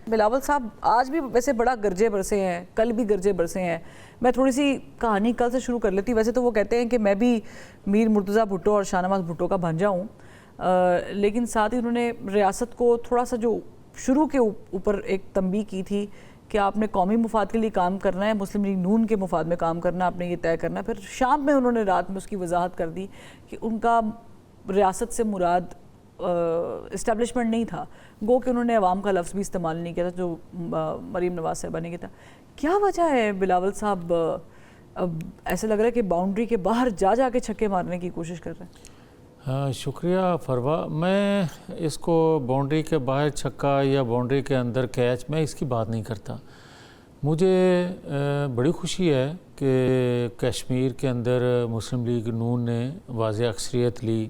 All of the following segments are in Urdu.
بلاول صاحب آج بھی ویسے بڑا گرجے برسے ہیں، کل بھی گرجے برسے ہیں. میں تھوڑی سی کہانی کل سے شروع کر لیتی. ویسے تو وہ کہتے ہیں کہ میں بھی میر مرتضیٰ بھٹو اور شاہ نواز بھٹو کا بھانجا ہوں، لیکن ساتھ ہی انہوں نے ریاست کو تھوڑا سا جو شروع کے اوپر ایک تنبیہ کی تھی کہ آپ نے قومی مفاد کے لیے کام کرنا ہے، مسلم لیگ نون کے مفاد میں کام کرنا، آپ نے یہ طے کرنا ہے. پھر شام میں انہوں نے رات میں اس کی وضاحت کر دی کہ ان کا ریاست سے مراد اسٹیبلشمنٹ نہیں تھا، گو کہ انہوں نے عوام کا لفظ بھی استعمال نہیں کیا تھا جو مریم نواز صاحبہ نے کیا تھا. کیا وجہ ہے بلاول صاحب ایسے لگ رہا ہے کہ باؤنڈری کے باہر جا کے چھکے مارنے کی کوشش کر رہے ہیں؟ ہاں شکریہ فروا. میں اس کو باؤنڈری کے باہر چھکا یا باؤنڈری کے اندر کیچ، میں اس کی بات نہیں کرتا. مجھے بڑی خوشی ہے کہ کشمیر کے اندر مسلم لیگ نون نے واضح اکثریت لی،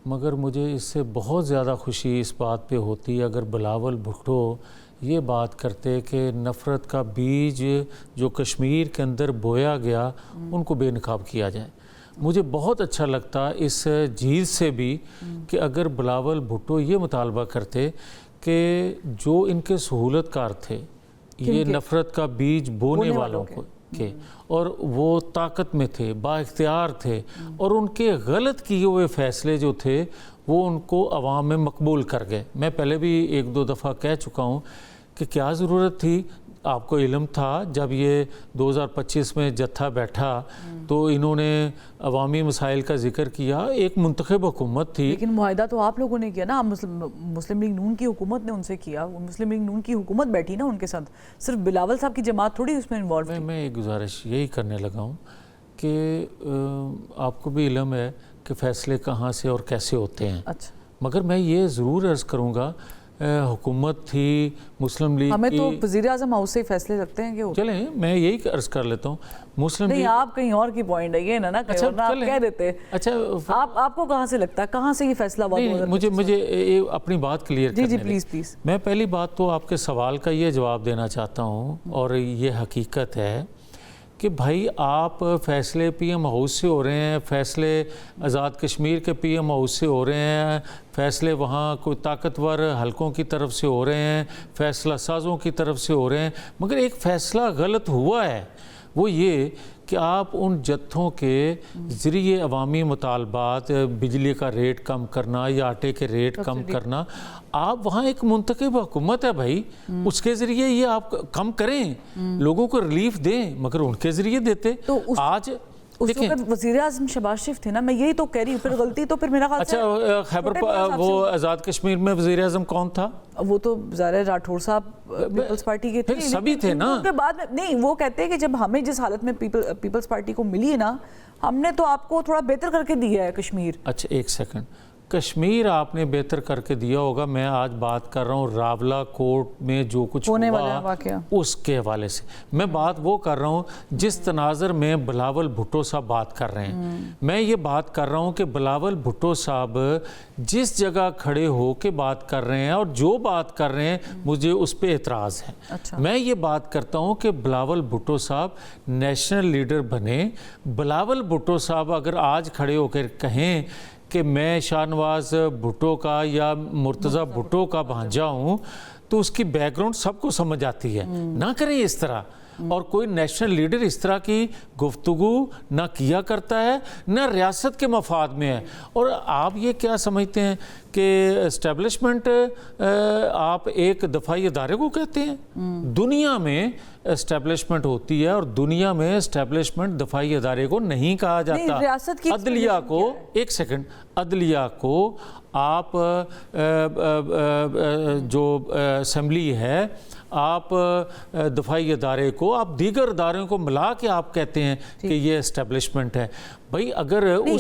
مگر مجھے اس سے بہت زیادہ خوشی اس بات پہ ہوتی اگر بلاول بھٹو یہ بات کرتے کہ نفرت کا بیج جو کشمیر کے اندر بویا گیا ان کو بے نقاب کیا جائے. مجھے بہت اچھا لگتا اس چیز سے بھی کہ اگر بلاول بھٹو یہ مطالبہ کرتے کہ جو ان کے سہولت کار تھے، یہ نفرت کا بیج بونے والوں کو کے، اور وہ طاقت میں تھے، با اختیار تھے، اور ان کے غلط کیے ہوئے فیصلے جو تھے وہ ان کو عوام میں مقبول کر گئے. میں پہلے بھی ایک دو دفعہ کہہ چکا ہوں کہ کیا ضرورت تھی. آپ کو علم تھا جب یہ 2025 میں جتھا بیٹھا تو انہوں نے عوامی مسائل کا ذکر کیا، ایک منتخب حکومت تھی. لیکن معاہدہ تو آپ لوگوں نے کیا نا، مسلم لیگ نون کی حکومت نے ان سے کیا، مسلم لیگ نون کی حکومت بیٹھی نا ان کے ساتھ، صرف بلاول صاحب کی جماعت تھوڑی اس میں انوالو تھی. میں ایک گزارش یہی کرنے لگا ہوں کہ آپ کو بھی علم ہے کہ فیصلے کہاں سے اور کیسے ہوتے ہیں. اچھا، مگر میں یہ ضرور عرض کروں گا حکومت تھی مسلم لیگ ہمیں تو وزیر اعظم ہاؤس سے فیصلے لگتے ہیں کہ چلیں میں یہی عرض کر لیتا ہوں مسلم نہیں، آپ کہیں اور کی پوائنٹ ہے یہ نا آپ کہہ دیتے. اچھا آپ کو کہاں سے لگتا ہے، کہاں سے یہ فیصلہ ہوا؟ مجھے اپنی بات کلیئر کرنے جی پلیز. میں پہلی بات تو آپ کے سوال کا یہ جواب دینا چاہتا ہوں، اور یہ حقیقت ہے کہ بھائی آپ فیصلے پی ایم ہاؤس سے ہو رہے ہیں، فیصلے آزاد کشمیر کے پی ایم ہاؤس سے ہو رہے ہیں، فیصلے وہاں کوئی طاقتور حلقوں کی طرف سے ہو رہے ہیں، فیصلہ سازوں کی طرف سے ہو رہے ہیں، مگر ایک فیصلہ غلط ہوا ہے. وہ یہ کہ آپ ان جتھوں کے ذریعے عوامی مطالبات، بجلی کا ریٹ کم کرنا یا آٹے کے ریٹ کم کرنا، آپ وہاں ایک منتخب حکومت ہے بھائی، اس کے ذریعے یہ آپ کم کریں، لوگوں کو ریلیف دیں، مگر ان کے ذریعے دیتے. آج اس وقت وزیر اعظم شہباز شریف تھے نا، میں یہی تو کہہ رہی ہوں. پھر غلطی تو پھر میرا خیال سے اچھا خیبر وہ آزاد کشمیر میں وزیر اعظم کون تھا؟ وہ تو ظاہر راٹھور صاحب پیپلز پارٹی کے تھے. سبھی تھے نا. اس کے بعد نہیں، وہ کہتے ہیں کہ جب ہمیں جس حالت میں پیپلز پارٹی کو ملی ہے نا، ہم نے تو آپ کو تھوڑا بہتر کر کے دیا ہے کشمیر. اچھا ایک سیکنڈ، کشمیر آپ نے بہتر کر کے دیا ہوگا. میں آج بات کر رہا ہوں راولہ کوٹ میں جو کچھ ہوا اس کے حوالے سے. میں بات وہ کر رہا ہوں جس تناظر میں بلاول بھٹو صاحب بات کر رہے ہیں. میں یہ بات کر رہا ہوں کہ بلاول بھٹو صاحب جس جگہ کھڑے ہو کے بات کر رہے ہیں اور جو بات کر رہے ہیں مجھے اس پہ اعتراض ہے. میں یہ بات کرتا ہوں کہ بلاول بھٹو صاحب نیشنل لیڈر بنے. بلاول بھٹو صاحب اگر آج کھڑے ہو کر کہیں کہ میں شاہ نواز بھٹو کا یا مرتضیٰ بھٹو کا بھانجا ہوں تو اس کی بیک گراؤنڈ سب کو سمجھ آتی ہے. نہ کریں اس طرح، اور کوئی نیشنل لیڈر اس طرح کی گفتگو نہ کیا کرتا ہے، نہ ریاست کے مفاد میں ہے. اور آپ یہ کیا سمجھتے ہیں کہ اسٹیبلشمنٹ آپ ایک دفاعی ادارے کو کہتے ہیں؟ دنیا میں اسٹیبلشمنٹ ہوتی ہے اور دنیا میں اسٹیبلشمنٹ دفاعی ادارے کو نہیں کہا جاتا. عدلیہ کو ایک سیکنڈ، عدلیہ کو آپ جو اسمبلی ہے، آپ دفاعی ادارے کو، آپ دیگر اداروں کو ملا کے آپ کہتے ہیں کہ یہ اسٹیبلشمنٹ ہے. بھائی اگر اس